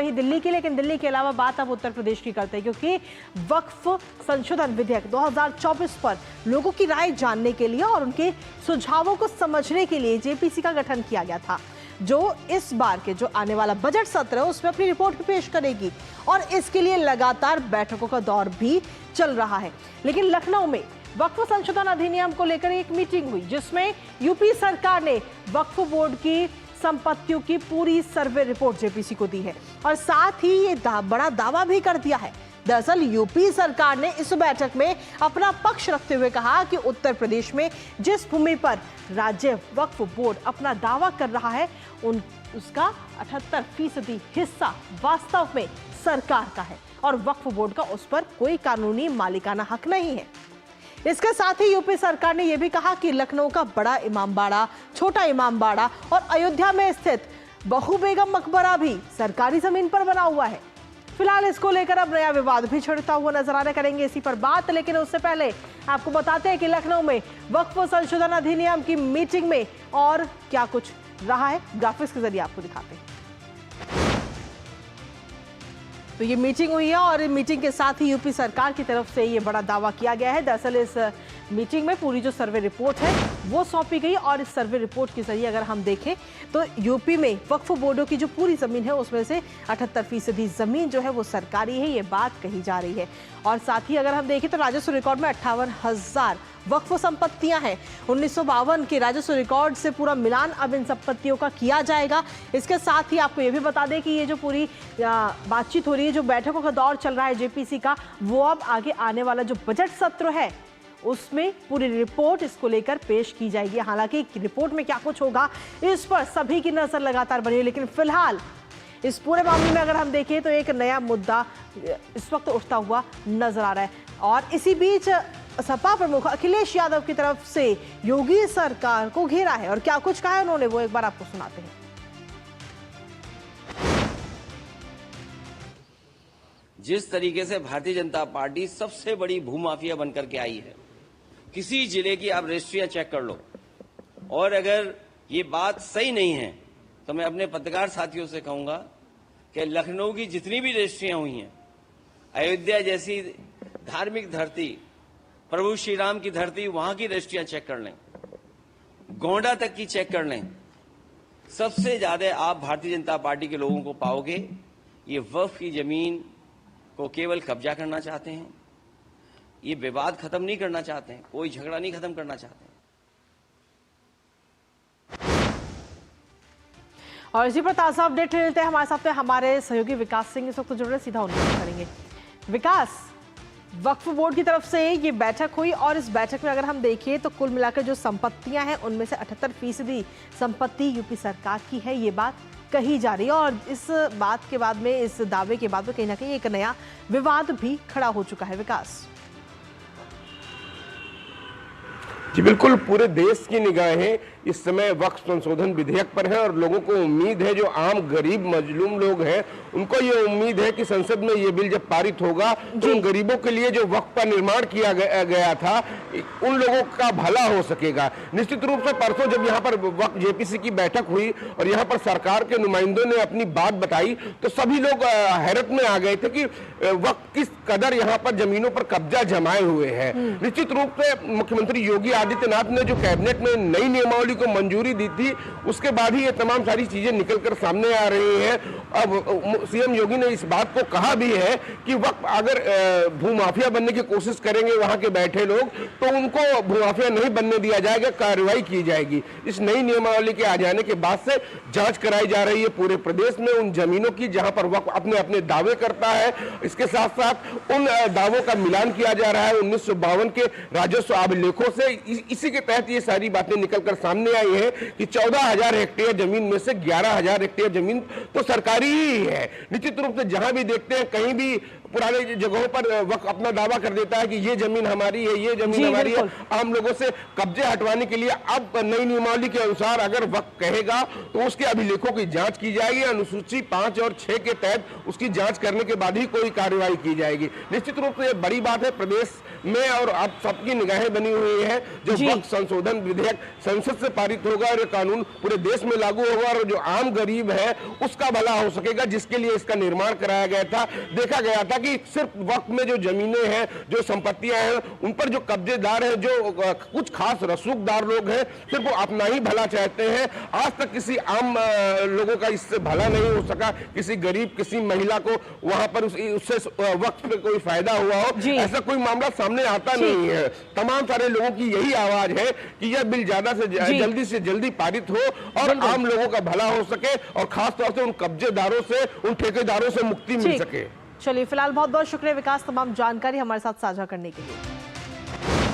रही दिल्ली की, लेकिन दिल्ली के अलावा बात अब उत्तर प्रदेश की करते हैं, क्योंकि वक्फ संशोधन विधेयक 2024 पर लोगों की राय जानने के लिए और उनके सुझावों को समझने के लिए जेपीसी का गठन किया गया था, जो इस बार के जो आने वाला बजट सत्र है उसमें अपनी रिपोर्ट पेश करेगी और इसके लिए लगातार बैठकों का दौर भी चल रहा है। लेकिन लखनऊ में वक्फ संशोधन अधिनियम को लेकर एक मीटिंग हुई, जिसमें यूपी सरकार ने वक्फ बोर्ड की संपत्तियों की पूरी सर्वे रिपोर्ट जेपीसी को दी है और साथ ही ये बड़ा दावा भी कर दिया है। दरअसल यूपी सरकार ने इस बैठक में अपना पक्ष रखते हुए कहा कि उत्तर प्रदेश में जिस भूमि पर राज्य वक्फ बोर्ड अपना दावा कर रहा है उसका 78% हिस्सा वास्तव में सरकार का है और वक्फ बोर्ड का उस पर कोई कानूनी मालिकाना हक नहीं है। इसके साथ ही यूपी सरकार ने यह भी कहा कि लखनऊ का बड़ा इमामबाड़ा, छोटा इमामबाड़ा और अयोध्या में स्थित बहू बेगम मकबरा भी सरकारी जमीन पर बना हुआ है। फिलहाल इसको लेकर अब नया विवाद भी छिड़ता हुआ नजर आ रहा, करेंगे इसी पर बात, लेकिन उससे पहले आपको बताते हैं कि लखनऊ में वक्फ संशोधन अधिनियम की मीटिंग में और क्या कुछ रहा है, ग्राफिक्स के जरिए आपको दिखाते हैं। तो ये मीटिंग हुई है और मीटिंग के साथ ही यूपी सरकार की तरफ से ये बड़ा दावा किया गया है। दरअसल इस मीटिंग में पूरी जो सर्वे रिपोर्ट है वो सौंपी गई और इस सर्वे रिपोर्ट के जरिए अगर हम देखें तो यूपी में वक्फ बोर्डों की जो पूरी जमीन है उसमें से 78% जमीन जो है वो सरकारी है, ये बात कही जा रही है। और साथ ही अगर हम देखें तो राजस्व रिकॉर्ड में 58,000 वक्फ संपत्तियां हैं। 1952 के राजस्व रिकॉर्ड से पूरा मिलान अब इन संपत्तियों का किया जाएगा। इसके साथ ही आपको ये भी बता दें कि ये जो पूरी बातचीत हो रही है, जो बैठकों का दौर चल रहा है जेपीसी का, वो अब आगे आने वाला जो बजट सत्र है उसमें पूरी रिपोर्ट इसको लेकर पेश की जाएगी। हालांकि रिपोर्ट में क्या कुछ होगा इस पर सभी की नजर लगातार बनी है, लेकिन फिलहाल इस पूरे मामले में अगर हम देखें तो एक नया मुद्दा इस वक्त उठता हुआ नजर आ रहा है। और इसी बीच सपा प्रमुख अखिलेश यादव की तरफ से योगी सरकार को घेरा है और क्या कुछ कहा है उन्होंने, वो एक बार आपको सुनाते हैं। जिस तरीके से भारतीय जनता पार्टी सबसे बड़ी भूमाफिया बनकर के आई है, किसी जिले की आप रजिस्ट्रियां चेक कर लो, और अगर ये बात सही नहीं है तो मैं अपने पत्रकार साथियों से कहूंगा कि लखनऊ की जितनी भी रजिस्ट्रियां हुई हैं, अयोध्या जैसी धार्मिक धरती, प्रभु श्री राम की धरती, वहां की रजिस्ट्रियां चेक कर लें, गोंडा तक की चेक कर लें, सबसे ज्यादा आप भारतीय जनता पार्टी के लोगों को पाओगे ये वक्फ की जमीन को केवल कब्जा करना चाहते हैं, ये विवाद खत्म नहीं करना चाहते हैं, कोई झगड़ा नहीं खत्म करना चाहते हैं। और इसी पर ताजा अपडेट लेते हैं, हमारे साथ हमारे सहयोगी विकास सिंह इस वक्त जुड़ रहे, सीधा उनसे करेंगे। विकास, वक्फ बोर्ड की तरफ से ये बैठक हुई और इस बैठक में अगर हम देखें तो कुल मिलाकर जो संपत्तियां हैं उनमें से 78% संपत्ति यूपी सरकार की है, ये बात कही जा रही है। और इस बात के बाद में, इस दावे के बाद में कहीं ना कहीं एक नया विवाद भी खड़ा हो चुका है। विकास जी बिल्कुल, पूरे देश की निगाहें इस समय वक्फ संशोधन विधेयक पर है और लोगों को उम्मीद है, जो आम गरीब मजलूम लोग हैं उनको ये उम्मीद है कि संसद में ये बिल जब पारित होगा तो उन गरीबों के लिए जो वक्फ का निर्माण किया गया था उन लोगों का भला हो सकेगा। निश्चित रूप से परसों जब यहाँ पर वक्फ जेपीसी की बैठक हुई और यहाँ पर सरकार के नुमाइंदों ने अपनी बात बताई तो सभी लोग हैरत में आ गए थे कि वक्फ किस कदर यहाँ पर जमीनों पर कब्जा जमाए हुए है। निश्चित रूप से मुख्यमंत्री योगी आदित्यनाथ ने जो कैबिनेट में नई नियमावली को मंजूरी दी थी, उसके बाद ही ये तमाम सारी चीजें निकलकर सामने आ रही हैं। अब सीएम योगी ने इस बात को कहा भी है कि वक्त अगर भूमाफिया बनने की कोशिश करेंगे वहां के बैठे लोग तो उनको भूमाफिया नहीं बनने दिया जाएगा, कार्रवाई की जाएगी। इस नई नियमावली के आ जाने के बाद से जांच कराई जा रही है पूरे प्रदेश में उन जमीनों की जहां पर वक्त अपने अपने दावे करता है। इसके साथ साथ उन दावों का मिलान किया जा रहा है 1952 के राजस्व अभिलेखों से। इसी के तहत ये सारी बातें निकलकर सामने आई है कि 14,000 हेक्टेयर जमीन में से 11,000 हेक्टेयर जमीन तो सरकारी ही है। निश्चित रूप से जहां भी देखते हैं कहीं भी पुराने जगहों पर वक्फ अपना दावा कर देता है कि ये जमीन हमारी है, ये जमीन जी, हमारी है। बिल्कुल। आम लोगों से कब्जे हटवाने के लिए अब नई नियमावली के अनुसार अगर वक्फ कहेगा तो उसके अभिलेखों की जांच की जाएगी, अनुसूची 5 और 6 के तहत उसकी जांच करने के बाद ही कोई कार्रवाई की जाएगी। निश्चित रूप से ये बड़ी बात है प्रदेश में, और अब सबकी निगाहें बनी हुई है। जो जी। वक्फ संशोधन विधेयक संसद से पारित होगा और ये कानून पूरे देश में लागू होगा, और जो आम गरीब है उसका भला हो सकेगा, जिसके लिए इसका निर्माण कराया गया था। देखा गया था कि सिर्फ वक्फ में जो जमीनें हैं, जो संपत्तियां हैं, उन पर जो कब्जेदार हैं, जो कुछ खास रसूखदार लोग हैं, सिर्फ वो अपना ही भला चाहते हैं। आज तक किसी आम लोगों का इससे भला नहीं हो सका, किसी गरीब, किसी महिला को वहां पर उससे वक्फ पे कोई फायदा हुआ हो, ऐसा कोई मामला सामने आता नहीं है। तमाम सारे लोगों की यही आवाज है कि यह बिल ज्यादा से जल्दी पारित हो और आम लोगों का भला हो सके, और खास तौर से उन कब्जेदारों से, उन ठेकेदारों से मुक्ति मिल सके। चलिए, फिलहाल बहुत बहुत शुक्रिया विकास, तमाम जानकारी हमारे साथ साझा करने के लिए।